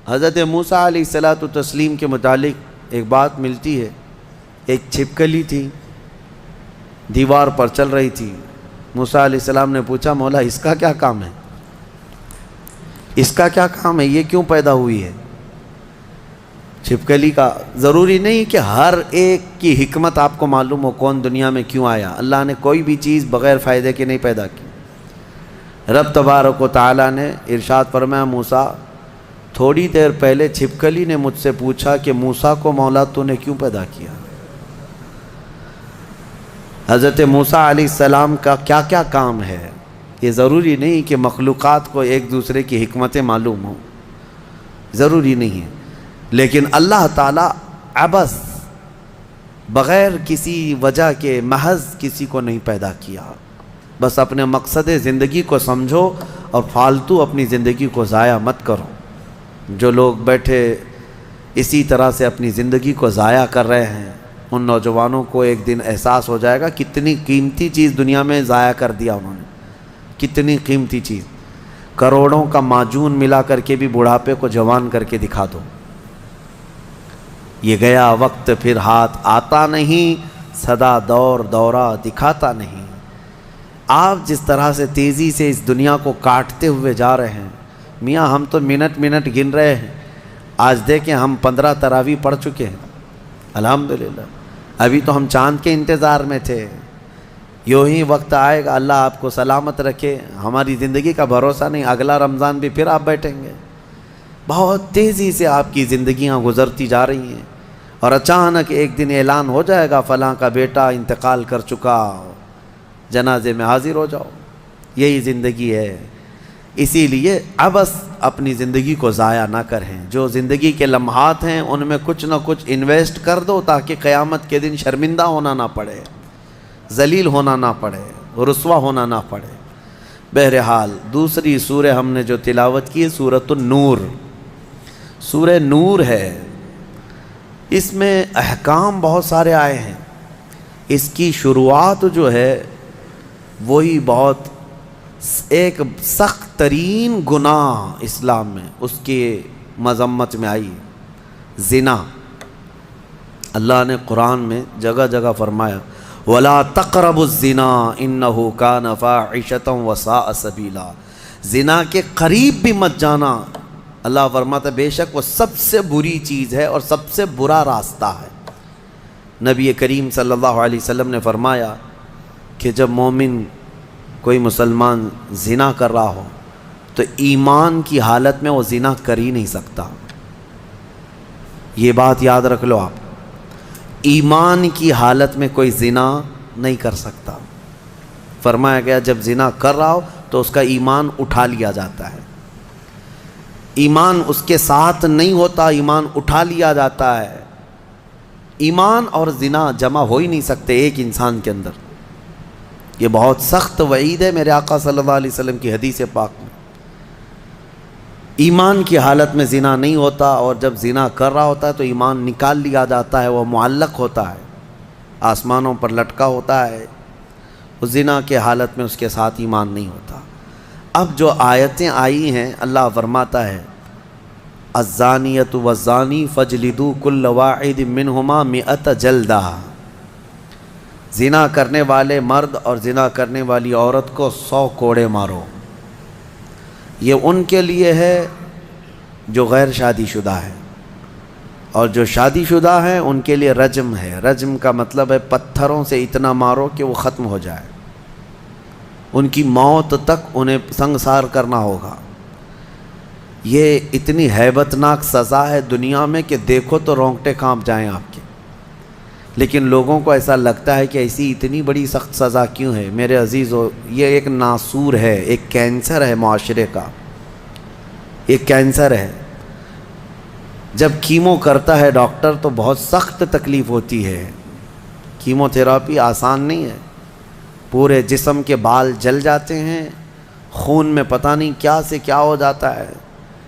حضرت موسیٰ علیہ الصلاۃ والتسلیم کے متعلق ایک بات ملتی ہے. ایک چھپکلی تھی، دیوار پر چل رہی تھی. موسیٰ علیہ السلام نے پوچھا مولا اس کا کیا کام ہے، اس کا کیا کام ہے، یہ کیوں پیدا ہوئی ہے؟ چھپکلی کا ضروری نہیں کہ ہر ایک کی حکمت آپ کو معلوم ہو کون دنیا میں کیوں آیا. اللہ نے کوئی بھی چیز بغیر فائدے کے نہیں پیدا کی. رب تبارک و تعالیٰ نے ارشاد فرمایا موسیٰ تھوڑی دیر پہلے چھپکلی نے مجھ سے پوچھا کہ موسیٰ کو مولا تو نے کیوں پیدا کیا. حضرت موسیٰ علیہ السلام کا کیا کیا کام ہے، یہ ضروری نہیں کہ مخلوقات کو ایک دوسرے کی حکمتیں معلوم ہوں، ضروری نہیں ہے. لیکن اللہ تعالیٰ عبث بغیر کسی وجہ کے محض کسی کو نہیں پیدا کیا. بس اپنے مقصد زندگی کو سمجھو اور فالتو اپنی زندگی کو ضائع مت کرو. جو لوگ بیٹھے اسی طرح سے اپنی زندگی کو ضائع کر رہے ہیں ان نوجوانوں کو ایک دن احساس ہو جائے گا کتنی قیمتی چیز دنیا میں ضائع کر دیا انہوں نے. کتنی قیمتی چیز، کروڑوں کا معجون ملا کر کے بھی بڑھاپے کو جوان کر کے دکھا دو. یہ گیا وقت پھر ہاتھ آتا نہیں، سدا دور دورہ دکھاتا نہیں. آپ جس طرح سے تیزی سے اس دنیا کو کاٹتے ہوئے جا رہے ہیں میاں، ہم تو منٹ منٹ گن رہے ہیں. آج دیکھیں ہم 15 تراویح پڑھ چکے ہیں الحمدللہ. ابھی تو ہم چاند کے انتظار میں تھے. یوں ہی وقت آئے گا، اللہ آپ کو سلامت رکھے، ہماری زندگی کا بھروسہ نہیں، اگلا رمضان بھی پھر آپ بیٹھیں گے. بہت تیزی سے آپ کی زندگیاں گزرتی جا رہی ہیں اور اچانک ایک دن اعلان ہو جائے گا فلاں کا بیٹا انتقال کر چکا، جنازے میں حاضر ہو جاؤ. یہی زندگی ہے. اسی لیے عبث اپنی زندگی کو ضائع نہ کریں. جو زندگی کے لمحات ہیں ان میں کچھ نہ کچھ انویسٹ کر دو تاکہ قیامت کے دن شرمندہ ہونا نہ پڑے، ذلیل ہونا نہ پڑے، رسوا ہونا نہ پڑے. بہرحال دوسری سورہ ہم نے جو تلاوت کی ہے سورۃ النور. سورہ نور ہے، اس میں احکام بہت سارے آئے ہیں. اس کی شروعات جو ہے وہی بہت ایک سخت ترین گناہ اسلام میں اس کی مذمت میں آئی، زنا. اللہ نے قرآن میں جگہ جگہ فرمایا وَلَا تَقْرَبُوا الزِّنَا إِنَّهُ كَانَ فَاحِشَةً وَسَاءَ سَبِيلًا. زنا کے قریب بھی مت جانا. اللہ فرماتا بے شک وہ سب سے بری چیز ہے اور سب سے برا راستہ ہے. نبی کریم صلی اللہ علیہ وسلم نے فرمایا کہ جب مومن کوئی مسلمان زنا کر رہا ہو تو ایمان کی حالت میں وہ زنا کر ہی نہیں سکتا. یہ بات یاد رکھ لو آپ، ایمان کی حالت میں کوئی زنا نہیں کر سکتا. فرمایا گیا جب زنا کر رہا ہو تو اس کا ایمان اٹھا لیا جاتا ہے. ایمان اس کے ساتھ نہیں ہوتا، ایمان اٹھا لیا جاتا ہے. ایمان اور زنا جمع ہو ہی نہیں سکتے ایک انسان کے اندر. یہ بہت سخت وعید ہے میرے آقا صلی اللہ علیہ وسلم کی حدیث پاک میں. ایمان کی حالت میں زنا نہیں ہوتا اور جب زنا کر رہا ہوتا ہے تو ایمان نکال لیا جاتا ہے، وہ معلق ہوتا ہے، آسمانوں پر لٹکا ہوتا ہے. اس زنا کے حالت میں اس کے ساتھ ایمان نہیں ہوتا. اب جو آیتیں آئی ہیں اللہ فرماتا ہے الزانیۃ والزانی فاجلدوا کل واحد منہما 100 جلدہ. زنا کرنے والے مرد اور زنا کرنے والی عورت کو 100 کوڑے مارو. یہ ان کے لیے ہے جو غیر شادی شدہ ہے، اور جو شادی شدہ ہیں ان کے لیے رجم ہے. رجم کا مطلب ہے پتھروں سے اتنا مارو کہ وہ ختم ہو جائے، ان کی موت تک انہیں سنگسار کرنا ہوگا. یہ اتنی ہیبت ناک سزا ہے دنیا میں کہ دیکھو تو رونگٹے کانپ جائیں آپ کے. لیکن لوگوں کو ایسا لگتا ہے کہ ایسی اتنی بڑی سخت سزا کیوں ہے. میرے عزیزو، یہ ایک ناسور ہے، ایک کینسر ہے معاشرے کا، ایک کینسر ہے. جب کیمو کرتا ہے ڈاکٹر تو بہت سخت تکلیف ہوتی ہے. کیمو تھراپی آسان نہیں ہے. پورے جسم کے بال جل جاتے ہیں، خون میں پتہ نہیں کیا سے کیا ہو جاتا ہے.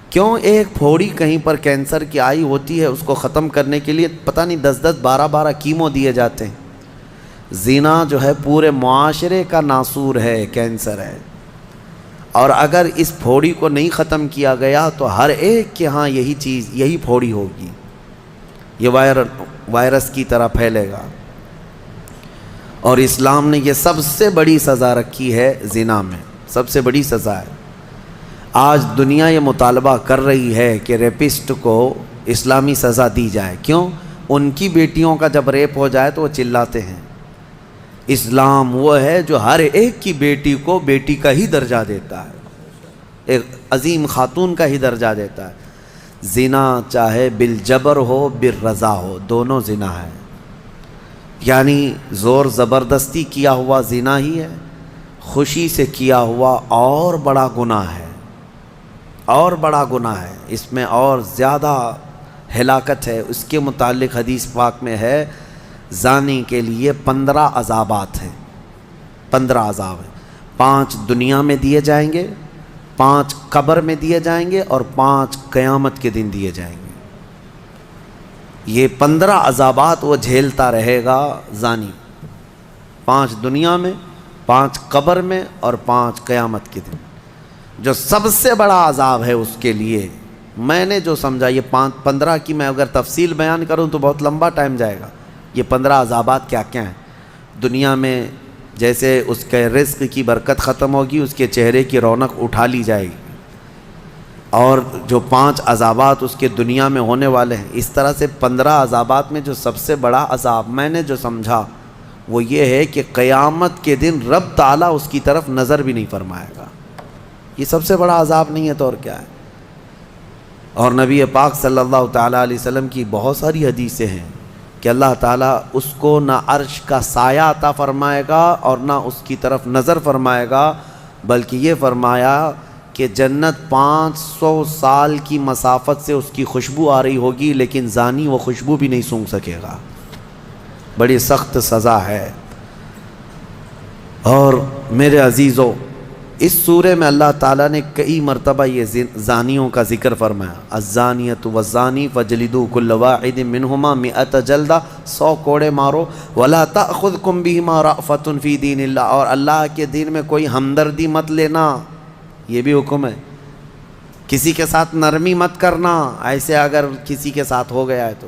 کیوں؟ ایک پھوڑی کہیں پر کینسر کی آئی ہوتی ہے، اس کو ختم کرنے کے لیے پتہ نہیں 10 12 کیمو دیے جاتے ہیں. زنا جو ہے پورے معاشرے کا ناسور ہے، کینسر ہے. اور اگر اس پھوڑی کو نہیں ختم کیا گیا تو ہر ایک کے ہاں یہی چیز، یہی پھوڑی ہوگی، یہ وائرس کی طرح پھیلے گا۔ اور اسلام نے یہ سب سے بڑی سزا رکھی ہے زنا میں، سب سے بڑی سزا ہے۔ آج دنیا یہ مطالبہ کر رہی ہے کہ ریپسٹ کو اسلامی سزا دی جائے۔ کیوں؟ ان کی بیٹیوں کا جب ریپ ہو جائے تو وہ چلاتے ہیں۔ اسلام وہ ہے جو ہر ایک کی بیٹی کو بیٹی کا ہی درجہ دیتا ہے، ایک عظیم خاتون کا ہی درجہ دیتا ہے۔ زنا چاہے بالجبر ہو بالرضا ہو، دونوں زنا ہے، یعنی زور زبردستی کیا ہوا زنا ہی ہے، خوشی سے کیا ہوا اور بڑا گناہ ہے، اور بڑا گناہ ہے، اس میں اور زیادہ ہلاکت ہے۔ اس کے متعلق حدیث پاک میں ہے زانی کے لیے 15 عذابات ہیں، 15 عذاب ہیں، 5 دنیا میں دیے جائیں گے، 5 قبر میں دیے جائیں گے، اور 5 قیامت کے دن دیے جائیں گے۔ یہ 15 عذابات وہ جھیلتا رہے گا زانی، 5 دنیا میں، 5 قبر میں، اور 5 قیامت کے دن۔ جو سب سے بڑا عذاب ہے اس کے لیے، میں نے جو سمجھا، یہ 15 کی میں اگر تفصیل بیان کروں تو بہت لمبا ٹائم جائے گا۔ یہ 15 عذابات کیا کیا ہیں؟ دنیا میں جیسے اس کے رزق کی برکت ختم ہوگی، اس کے چہرے کی رونق اٹھا لی جائے گی، اور جو 5 عذابات اس کے دنیا میں ہونے والے ہیں، اس طرح سے 15 عذابات میں جو سب سے بڑا عذاب میں نے جو سمجھا وہ یہ ہے کہ قیامت کے دن رب تعالیٰ اس کی طرف نظر بھی نہیں فرمائے گا۔ یہ سب سے بڑا عذاب نہیں ہے تو اور کیا ہے؟ اور نبی پاک صلی اللہ تعالیٰ علیہ وسلم کی بہت ساری حدیثیں ہیں کہ اللہ تعالیٰ اس کو نہ عرش کا سایہ عطا فرمائے گا اور نہ اس کی طرف نظر فرمائے گا، بلکہ یہ فرمایا کہ جنت 500 سال کی مسافت سے اس کی خوشبو آ رہی ہوگی، لیکن زانی وہ خوشبو بھی نہیں سونگھ سکے گا۔ بڑی سخت سزا ہے۔ اور میرے عزیزو، اس سورے میں اللہ تعالیٰ نے کئی مرتبہ یہ زانیوں کا ذکر فرمایا، الزانیۃ والزانی فجلدوا کل واحد منہما 100 جلدہ، 100 کوڑے مارو، ولا تأخذکم بہما رأفۃ فی دین اللہ، اور اللہ کے دین میں کوئی ہمدردی مت لینا، یہ بھی حکم ہے۔ کسی کے ساتھ نرمی مت کرنا، ایسے اگر کسی کے ساتھ ہو گیا ہے تو۔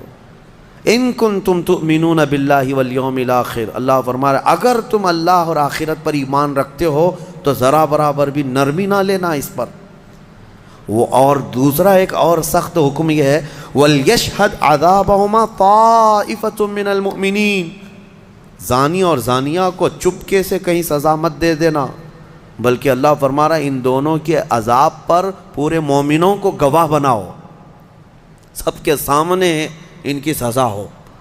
ان کنتم تؤمنون باللہ والیوم الاخر، اللہ فرما رہا ہے اگر تم اللہ اور آخرت پر ایمان رکھتے ہو تو ذرا برابر بھی نرمی نہ لینا اس پر۔ وہ اور دوسرا ایک اور سخت حکم یہ ہے، وَلْيَشْهَدْ عَذَابَهُمَا طَائِفَةٌ مِّنَ الْمُؤْمِنِينَ، زانی اور زانیہ کو چپکے سے کہیں سزا مت دے دینا، بلکہ اللہ فرما رہا ہے ان دونوں کے عذاب پر پورے مومنوں کو گواہ بناؤ، سب کے سامنے ان کی سزا ہو۔